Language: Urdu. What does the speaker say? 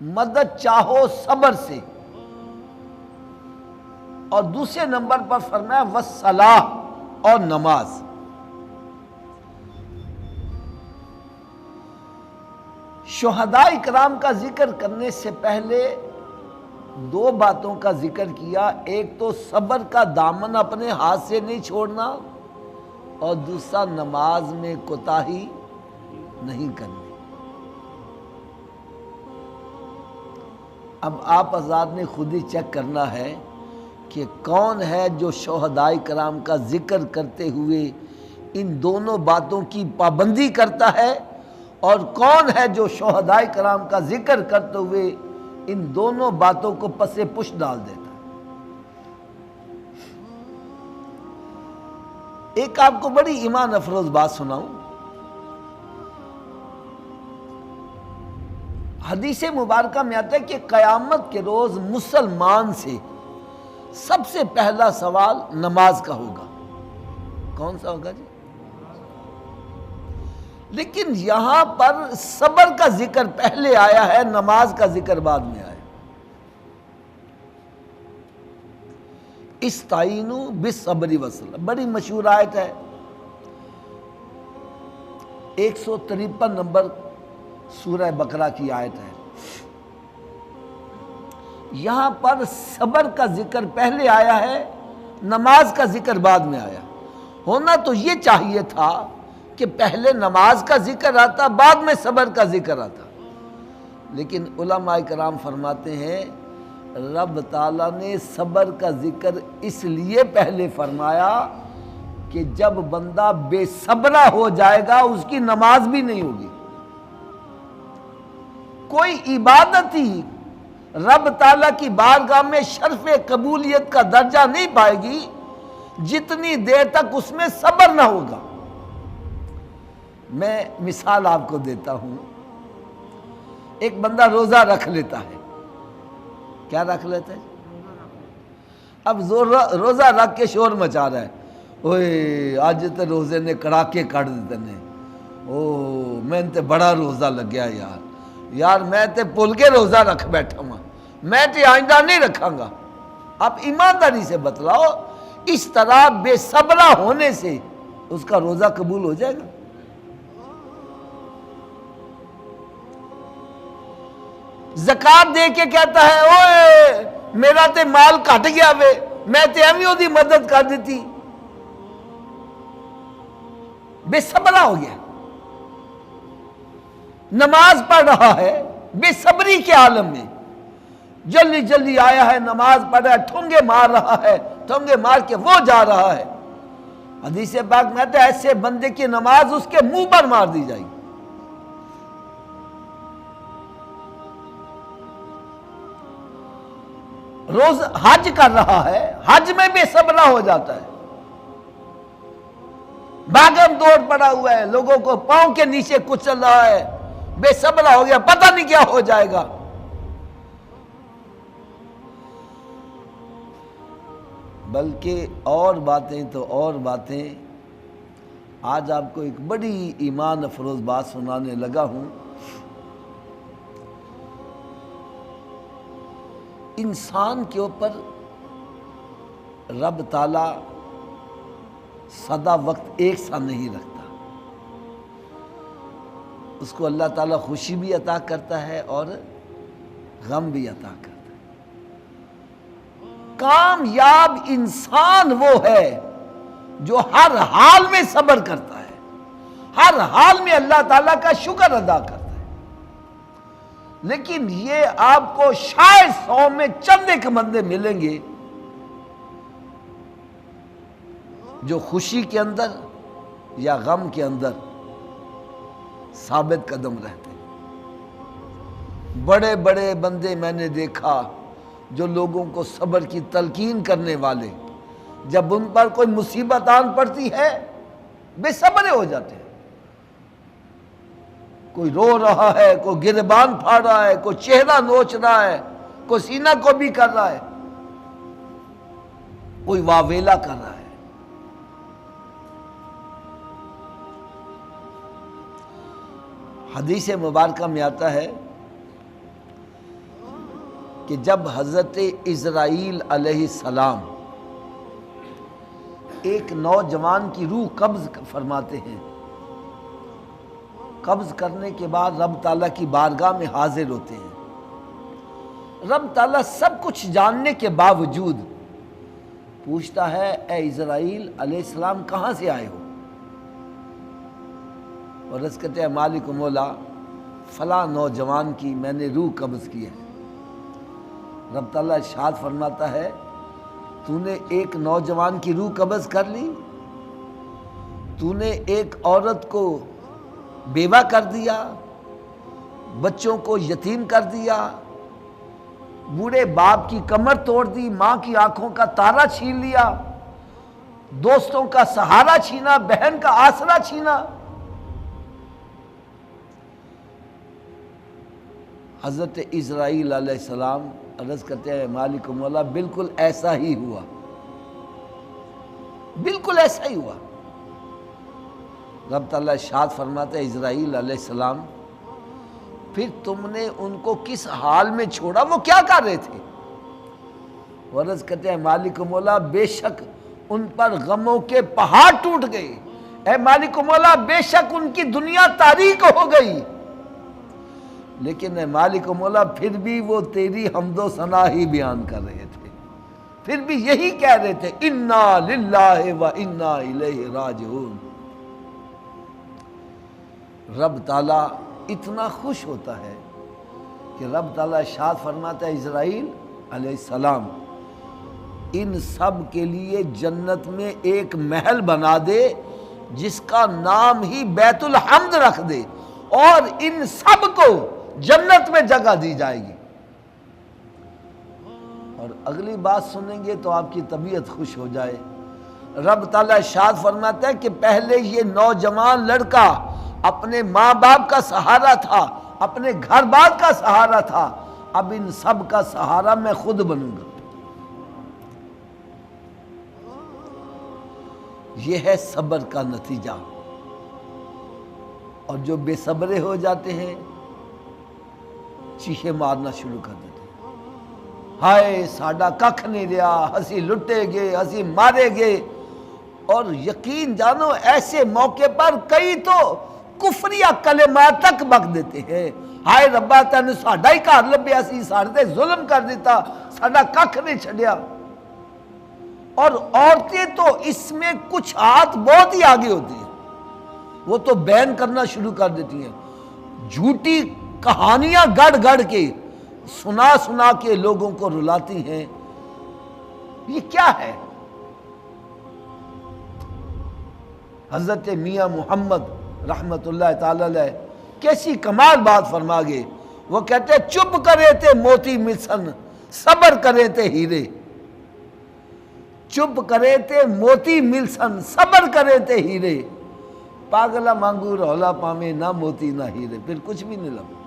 مدد چاہو صبر سے، اور دوسرے نمبر پر فرمایا والصلاۃ اور نماز۔ شہداء کرام کا ذکر کرنے سے پہلے دو باتوں کا ذکر کیا، ایک تو صبر کا دامن اپنے ہاتھ سے نہیں چھوڑنا، اور دوسرا نماز میں کوتاہی نہیں کرنی۔ اب آپ حضرات نے خود ہی چیک کرنا ہے کہ کون ہے جو شہداء کرام کا ذکر کرتے ہوئے ان دونوں باتوں کی پابندی کرتا ہے، اور کون ہے جو شہداء کرام کا ذکر کرتے ہوئے ان دونوں باتوں کو پس پش ڈال دیتا ہے۔ ایک آپ کو بڑی ایمان افروز بات سناؤں۔ حدیث مبارکہ میں آتا ہے کہ قیامت کے روز مسلمان سے سب سے پہلا سوال نماز کا ہوگا۔ کون سا ہوگا جی؟ لیکن یہاں پر صبر کا ذکر پہلے آیا ہے، نماز کا ذکر بعد میں آیا۔ استعینوا بالصبر والصلاۃ، بڑی مشہور آیت ہے، 153 نمبر سورہ بقرہ کی آیت ہے۔ یہاں پر صبر کا ذکر پہلے آیا ہے، نماز کا ذکر بعد میں آیا۔ ہونا تو یہ چاہیے تھا کہ پہلے نماز کا ذکر آتا، بعد میں صبر کا ذکر آتا، لیکن علماء کرام فرماتے ہیں رب تعالیٰ نے صبر کا ذکر اس لیے پہلے فرمایا کہ جب بندہ بے صبرہ ہو جائے گا اس کی نماز بھی نہیں ہوگی، کوئی عبادت ہی رب تعالیٰ کی بارگاہ میں شرف قبولیت کا درجہ نہیں پائے گی جتنی دیر تک اس میں صبر نہ ہوگا۔ میں مثال آپ کو دیتا ہوں، ایک بندہ روزہ رکھ لیتا ہے، کیا رکھ لیتا ہے؟ اب روزہ رکھ کے شور مچا رہا ہے، اوے آج تے روزے نے کڑاکے کٹ دیتے نے، او میں تے بڑا روزہ لگ گیا یار میں تے پل کے روزہ رکھ بیٹھا ہوں، میں تے آئندہ نہیں رکھاں گا۔ آپ ایمانداری سے بتلاؤ، اس طرح بے صبرہ ہونے سے اس کا روزہ قبول ہو جائے گا؟ زکات دے کے کہتا ہے اوے میرا تے مال کٹ گیا وے، میں تے ایویں دی مدد کر دیتی، بے صبرہ ہو گیا۔ نماز پڑھ رہا ہے بے صبری کے عالم میں، جلدی جلدی آیا ہے، نماز پڑھ رہا ہے، ٹھونگے مار رہا ہے، ٹھونگے مار کے وہ جا رہا ہے۔ حدیث پاک میں آتا ہے ایسے بندے کی نماز اس کے منہ پر مار دی جائے گی۔ روز حج کر رہا ہے، حج میں بے صبرہ ہو جاتا ہے، بھاگم دوڑ پڑا ہوا ہے، لوگوں کو پاؤں کے نیچے کچل رہا ہے، بے صبرہ ہو گیا، پتہ نہیں کیا ہو جائے گا۔ بلکہ اور باتیں تو اور باتیں، آج آپ کو ایک بڑی ایمان افروز بات سنانے لگا ہوں۔ انسان کے اوپر رب تعالیٰ سدا وقت ایک سا نہیں رکھتا، اس کو اللہ تعالیٰ خوشی بھی عطا کرتا ہے اور غم بھی عطا کرتا ہے۔ کامیاب انسان وہ ہے جو ہر حال میں صبر کرتا ہے، ہر حال میں اللہ تعالیٰ کا شکر ادا کرتا ہے۔ لیکن یہ آپ کو شاید 100 میں چند ایک بندے ملیں گے جو خوشی کے اندر یا غم کے اندر ثابت قدم رہتے ہیں۔ بڑے بڑے بندے میں نے دیکھا جو لوگوں کو صبر کی تلقین کرنے والے، جب ان پر کوئی مصیبت آن پڑتی ہے بے صبر ہو جاتے ہیں۔ کوئی رو رہا ہے، کوئی گریبان پھاڑ رہا ہے، کوئی چہرہ نوچ رہا ہے، کوئی سینہ کو بھی کر رہا ہے، کوئی واویلا کر رہا ہے۔ حدیث مبارکہ میں آتا ہے کہ جب حضرت اسرائیل علیہ السلام ایک نوجوان کی روح قبض فرماتے ہیں، قبض کرنے کے بعد رب تعالیٰ کی بارگاہ میں حاضر ہوتے ہیں، رب تعالیٰ سب کچھ جاننے کے باوجود پوچھتا ہے اے اسرائیل علیہ السلام کہاں سے آئے ہو؟ اور عرض کہتے ہیں مالک و مولا فلاں نوجوان کی میں نے روح قبض کی ہے۔ رب تعالیٰ ارشاد فرماتا ہے تو نے ایک نوجوان کی روح قبض کر لی، تو نے ایک عورت کو بیوہ کر دیا، بچوں کو یتیم کر دیا، بوڑھے باپ کی کمر توڑ دی، ماں کی آنکھوں کا تارا چھین لیا، دوستوں کا سہارا چھینا، بہن کا آسرا چھینا۔ حضرت اسرائیل علیہ السلام عرض کرتے ہیں مالک و مولا بالکل ایسا ہی ہوا، بالکل ایسا ہی ہوا۔ رب تعالیٰ ارشاد فرماتے ہیں اسرائیل علیہ السلام پھر تم نے ان کو کس حال میں چھوڑا، وہ کیا کر رہے تھے؟ وہ عرض کرتے ہیں مالک و مولا بے شک ان پر غموں کے پہاڑ ٹوٹ گئے، اے مالک و مولا بے شک ان کی دنیا تاریک ہو گئی، لیکن اے مالک و مولا پھر بھی وہ تیری حمد و ثنا ہی بیان کر رہے تھے، پھر بھی یہی کہہ رہے تھے انا للہ و انا الیہ راجعون۔ رب تعالیٰ اتنا خوش ہوتا ہے کہ رب تعالیٰ ارشاد فرماتا ہے اسرائیل علیہ السلام ان سب کے لیے جنت میں ایک محل بنا دے جس کا نام ہی بیت الحمد رکھ دے، اور ان سب کو جنت میں جگہ دی جائے گی۔ اور اگلی بات سنیں گے تو آپ کی طبیعت خوش ہو جائے۔ رب تعالیٰ ارشاد فرماتا ہے کہ پہلے یہ نوجوان لڑکا اپنے ماں باپ کا سہارا تھا، اپنے گھر بار کا سہارا تھا، اب ان سب کا سہارا میں خود بنوں گا۔ یہ ہے صبر کا نتیجہ۔ اور جو بے صبرے ہو جاتے ہیں چیخے مارنا شروع کر دیتے ہیں، ہائے ساڈا ککھ نہیں رہا، ہسی لٹے گئے، ہسی مارے گئے۔ اور یقین جانو ایسے موقع پر کئی تو کفریہ کلمات تک بک دیتے ہیں، ہائے ربا تینوں ساڈا ہی گھر لبیا سی، ساڈے تے ظلم کر دیتا، ساڈا ککھ نہیں چھڈیا۔ اور عورتیں تو اس میں کچھ ہاتھ بہت ہی آگے ہوتی ہیں، وہ تو بیان کرنا شروع کر دیتی ہیں، جھوٹی کہانیاں گڑ گڑ کے سنا سنا کے لوگوں کو رلاتی ہیں۔ یہ کیا ہے؟ حضرت میاں محمد رحمت اللہ تعالی علیہ کیسی کمال بات فرما گئے، وہ کہتے ہیں چپ کرے تھے موتی ملسن صبر کرے تھے ہیرے، چپ کرے تھے موتی ملسن صبر کرے تھے ہیرے، پاگلا مانگو رولا پامے نہ موتی نہ ہیرے، پھر کچھ بھی نہیں لگا۔